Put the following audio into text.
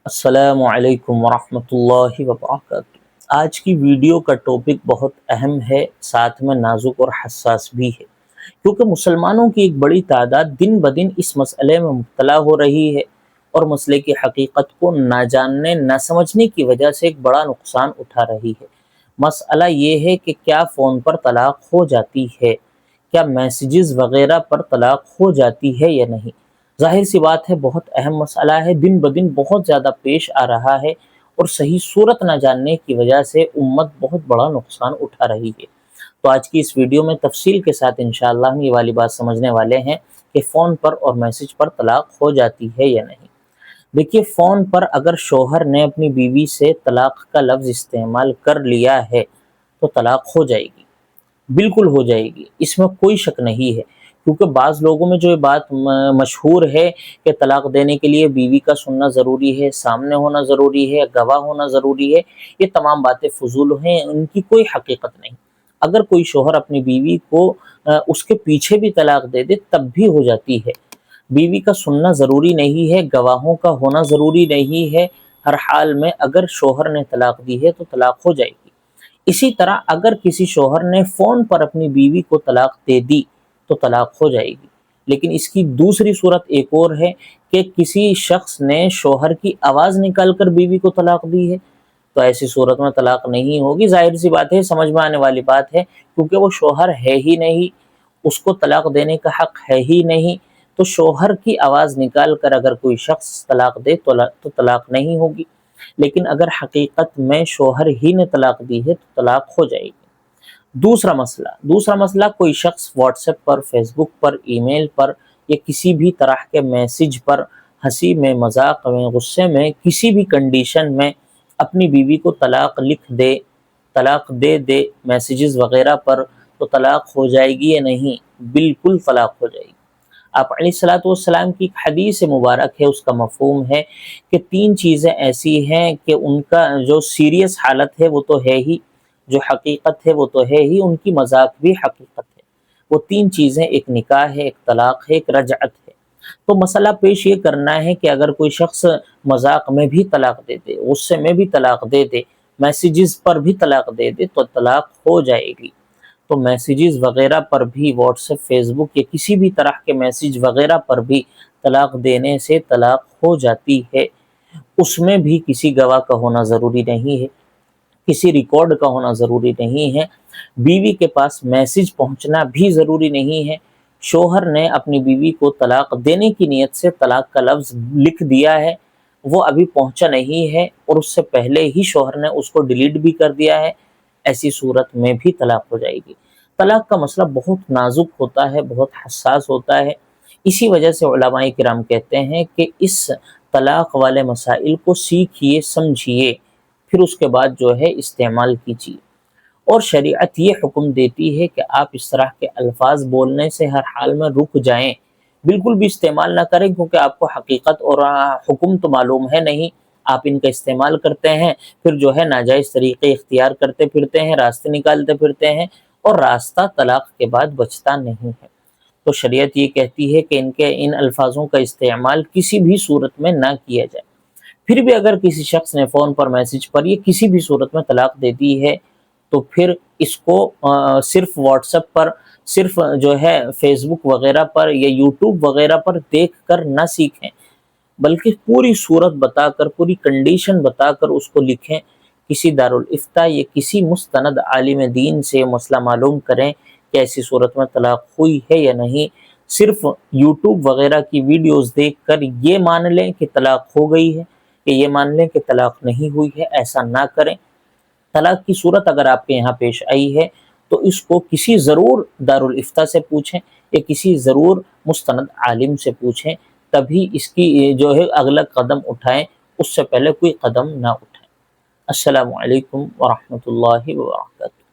السلام علیکم ورحمۃ اللہ وبرکاتہ۔ آج کی ویڈیو کا ٹاپک بہت اہم ہے، ساتھ میں نازک اور حساس بھی ہے، کیونکہ مسلمانوں کی ایک بڑی تعداد دن بدن اس مسئلے میں مبتلا ہو رہی ہے اور مسئلے کی حقیقت کو نہ جاننے نہ سمجھنے کی وجہ سے ایک بڑا نقصان اٹھا رہی ہے۔ مسئلہ یہ ہے کہ کیا فون پر طلاق ہو جاتی ہے، کیا میسیجز وغیرہ پر طلاق ہو جاتی ہے یا نہیں۔ ظاہر سی بات ہے، بہت اہم مسئلہ ہے، دن بدن بہت زیادہ پیش آ رہا ہے اور صحیح صورت نہ جاننے کی وجہ سے امت بہت بڑا نقصان اٹھا رہی ہے۔ تو آج کی اس ویڈیو میں تفصیل کے ساتھ انشاءاللہ ہم یہ والی بات سمجھنے والے ہیں کہ فون پر اور میسج پر طلاق ہو جاتی ہے یا نہیں۔ دیکھیے، فون پر اگر شوہر نے اپنی بیوی سے طلاق کا لفظ استعمال کر لیا ہے تو طلاق ہو جائے گی، بالکل ہو جائے گی، اس میں کوئی شک نہیں ہے، کیونکہ بعض لوگوں میں جو یہ بات مشہور ہے کہ طلاق دینے کے لیے بیوی کا سننا ضروری ہے، سامنے ہونا ضروری ہے، گواہ ہونا ضروری ہے، یہ تمام باتیں فضول ہیں، ان کی کوئی حقیقت نہیں۔ اگر کوئی شوہر اپنی بیوی کو اس کے پیچھے بھی طلاق دے دے تب بھی ہو جاتی ہے۔ بیوی کا سننا ضروری نہیں ہے، گواہوں کا ہونا ضروری نہیں ہے، ہر حال میں اگر شوہر نے طلاق دی ہے تو طلاق ہو جائے گی۔ اسی طرح اگر کسی شوہر نے فون پر اپنی بیوی کو طلاق دے دی تو طلاق ہو جائے گی، لیکن اس کی دوسری صورت ایک اور ہے کہ کسی شخص نے شوہر کی آواز نکال کر بیوی کو طلاق دی ہے تو ایسی صورت میں طلاق نہیں ہوگی۔ ظاہر سی بات ہے، سمجھ میں آنے والی بات ہے، کیونکہ وہ شوہر ہے ہی نہیں، اس کو طلاق دینے کا حق ہے ہی نہیں، تو شوہر کی آواز نکال کر اگر کوئی شخص طلاق دے تو طلاق نہیں ہوگی۔ لیکن اگر حقیقت میں شوہر ہی نے طلاق دی ہے تو طلاق ہو جائے گی۔ دوسرا مسئلہ کوئی شخص واٹس ایپ پر، فیس بک پر، ای میل پر یا کسی بھی طرح کے میسج پر ہنسی میں، مذاق میں، غصے میں، کسی بھی کنڈیشن میں اپنی بیوی کو طلاق طلاق دے میسیجز وغیرہ پر، تو طلاق ہو جائے گی یا نہیں؟ بالکل طلاق ہو جائے گی۔ آپ علیہ الصلوۃ والسلام کی ایک حدیث مبارک ہے، اس کا مفہوم ہے کہ 3 چیزیں ایسی ہیں کہ ان کا جو سیریس حالت ہے وہ تو ہے ہی، جو حقیقت ہے وہ تو ہے ہی، ان کی مذاق بھی حقیقت ہے۔ وہ 3 چیزیں، ایک نکاح ہے، ایک طلاق ہے، ایک رجعت ہے۔ تو مسئلہ پیش یہ کرنا ہے کہ اگر کوئی شخص مذاق میں بھی طلاق دے دے، غصے میں بھی طلاق دے دے، میسیجز پر بھی طلاق دے دے تو طلاق ہو جائے گی۔ تو میسیجز وغیرہ پر بھی، واٹس ایپ، فیس بک یا کسی بھی طرح کے میسیج وغیرہ پر بھی طلاق دینے سے طلاق ہو جاتی ہے۔ اس میں بھی کسی گواہ کا ہونا ضروری نہیں ہے، کسی ریکارڈ کا ہونا ضروری نہیں ہے، بیوی کے پاس میسیج پہنچنا بھی ضروری نہیں ہے۔ شوہر نے اپنی بیوی کو طلاق دینے کی نیت سے طلاق کا لفظ لکھ دیا ہے، وہ ابھی پہنچا نہیں ہے اور اس سے پہلے ہی شوہر نے اس کو ڈیلیٹ بھی کر دیا ہے، ایسی صورت میں بھی طلاق ہو جائے گی۔ طلاق کا مسئلہ بہت نازک ہوتا ہے، بہت حساس ہوتا ہے، اسی وجہ سے علماء کرام کہتے ہیں کہ اس طلاق والے مسائل کو سیکھیے، سمجھیے، پھر اس کے بعد جو ہے استعمال کیجیے۔ اور شریعت یہ حکم دیتی ہے کہ آپ اس طرح کے الفاظ بولنے سے ہر حال میں رک جائیں، بالکل بھی استعمال نہ کریں، کیونکہ آپ کو حقیقت اور حکم تو معلوم ہے نہیں، آپ ان کا استعمال کرتے ہیں، پھر جو ہے ناجائز طریقے اختیار کرتے پھرتے ہیں، راستے نکالتے پھرتے ہیں، اور راستہ طلاق کے بعد بچتا نہیں ہے۔ تو شریعت یہ کہتی ہے کہ ان الفاظوں کا استعمال کسی بھی صورت میں نہ کیا جائے۔ پھر بھی اگر کسی شخص نے فون پر، میسج پر یا کسی بھی صورت میں طلاق دے دی ہے تو پھر اس کو صرف واٹس ایپ پر، صرف جو ہے فیس بک وغیرہ پر یا یوٹیوب وغیرہ پر دیکھ کر نہ سیکھیں، بلکہ پوری صورت بتا کر، پوری کنڈیشن بتا کر اس کو لکھیں، کسی دارالافتاء یا کسی مستند عالم دین سے مسئلہ معلوم کریں کہ ایسی صورت میں طلاق ہوئی ہے یا نہیں۔ صرف یوٹیوب وغیرہ کی ویڈیوز دیکھ کر یہ مان لیں کہ طلاق ہو گئی ہے، کہ یہ مان لیں کہ طلاق نہیں ہوئی ہے، ایسا نہ کریں۔ طلاق کی صورت اگر آپ کے یہاں پیش آئی ہے تو اس کو کسی ضرور دارالافتاء سے پوچھیں یا کسی ضرور مستند عالم سے پوچھیں، تبھی اس کی جو ہے اگلا قدم اٹھائیں، اس سے پہلے کوئی قدم نہ اٹھائیں۔ السلام علیکم ورحمۃ اللہ وبرکاتہ۔